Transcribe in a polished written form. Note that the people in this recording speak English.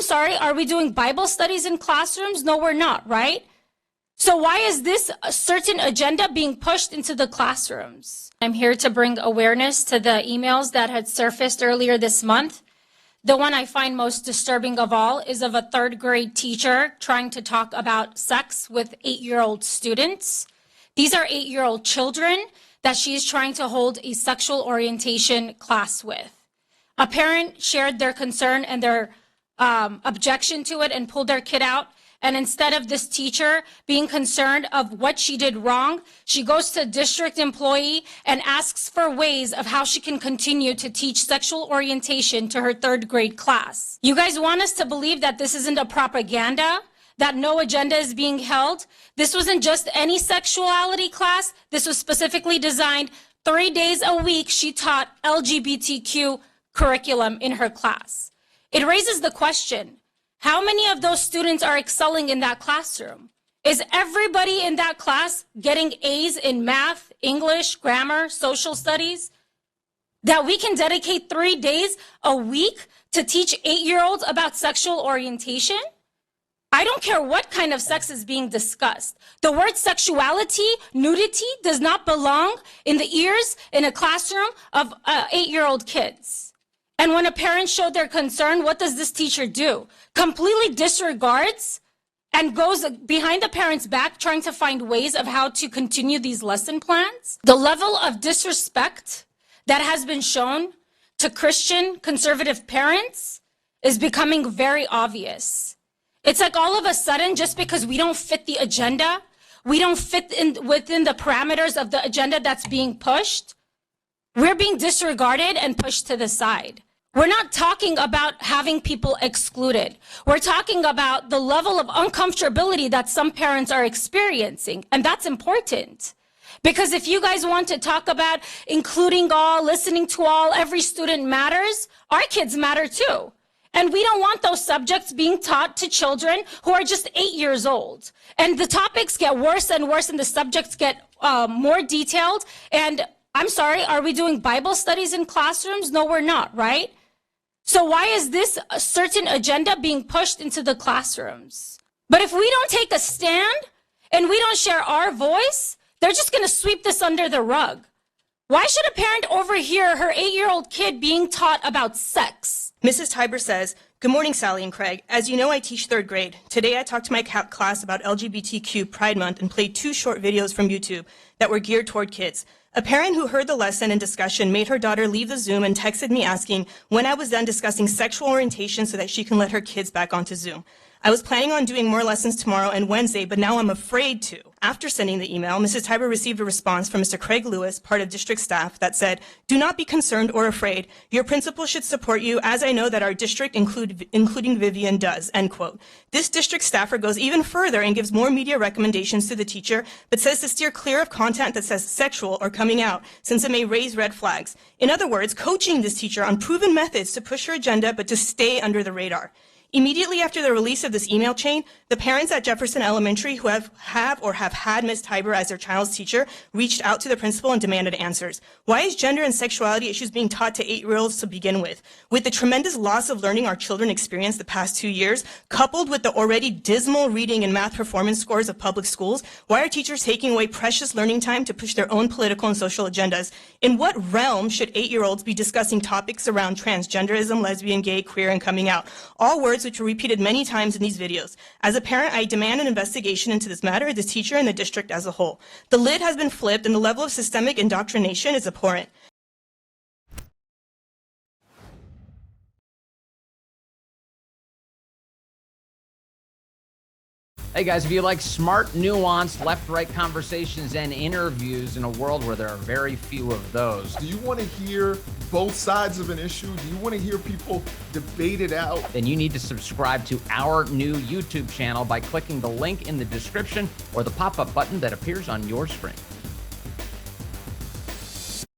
sorry, are we doing Bible studies in classrooms? No, we're not, right? So why is this a certain agenda being pushed into the classrooms? I'm here to bring awareness to the emails that had surfaced earlier this month. The one I find most disturbing of all is of a third grade teacher trying to talk about sex with 8-year-old students. These are 8-year-old children that she is trying to hold a sexual orientation class with. A parent shared their concern and their objection to it and pulled their kid out. And instead of this teacher being concerned of what she did wrong, she goes to a district employee and asks for ways of how she can continue to teach sexual orientation to her third grade class. You guys want us to believe that this isn't a propaganda, that no agenda is being held? This wasn't just any sexuality class. This was specifically designed 3 days a week. She taught LGBTQ curriculum in her class. It raises the question, how many of those students are excelling in that classroom? Is everybody in that class getting A's in math, English, grammar, social studies? That we can dedicate 3 days a week to teach 8-year-olds about sexual orientation? I don't care what kind of sex is being discussed. The word sexuality, nudity does not belong in the ears in a classroom of 8-year-old kids. And when a parent showed their concern, what does this teacher do? Completely disregards and goes behind the parent's back trying to find ways of how to continue these lesson plans. The level of disrespect that has been shown to Christian conservative parents is becoming very obvious. It's like all of a sudden, just because we don't fit the agenda, we don't fit within the parameters of the agenda that's being pushed, we're being disregarded and pushed to the side. We're not talking about having people excluded. We're talking about the level of uncomfortability that some parents are experiencing. And that's important. Because if you guys want to talk about including all, listening to all, every student matters, our kids matter too. And we don't want those subjects being taught to children who are just 8 years old. And the topics get worse and worse and the subjects get more detailed. And I'm sorry, are we doing Bible studies in classrooms? No, we're not, right? So why is this a certain agenda being pushed into the classrooms? But if we don't take a stand and we don't share our voice, they're just going to sweep this under the rug. Why should a parent overhear her 8-year-old kid being taught about sex? Mrs. Tiber says, "Good morning, Sally and Craig. As you know, I teach third grade. Today I talked to my class about LGBTQ Pride Month and played 2 short videos from YouTube that were geared toward kids. A parent who heard the lesson and discussion made her daughter leave the Zoom and texted me asking when I was done discussing sexual orientation so that she can let her kids back onto Zoom. I was planning on doing more lessons tomorrow and Wednesday, but now I'm afraid to." After sending the email, Mrs. Tiber received a response from Mr. Craig Lewis, part of district staff, that said, "Do not be concerned or afraid. Your principal should support you, as I know that our district, including Vivian, does," end quote. This district staffer goes even further and gives more media recommendations to the teacher, but says to steer clear of content that says sexual or coming out, since it may raise red flags. In other words, coaching this teacher on proven methods to push her agenda, but to stay under the radar. Immediately after the release of this email chain, the parents at Jefferson Elementary who have had Ms. Tiber as their child's teacher reached out to the principal and demanded answers. Why is gender and sexuality issues being taught to 8-year-olds to begin with? With the tremendous loss of learning our children experienced the past 2 years, coupled with the already dismal reading and math performance scores of public schools, why are teachers taking away precious learning time to push their own political and social agendas? In what realm should 8-year-olds be discussing topics around transgenderism, lesbian, gay, queer, and coming out? All words which were repeated many times in these videos. As a parent, I demand an investigation into this matter, the teacher, and the district as a whole. The lid has been flipped and the level of systemic indoctrination is abhorrent. Hey guys, if you like smart, nuanced, left-right conversations and interviews in a world where there are very few of those, do you want to hear both sides of an issue? Do you want to hear people debate it out? then you need to subscribe to our new YouTube channel by clicking the link in the description or the pop-up button that appears on your screen.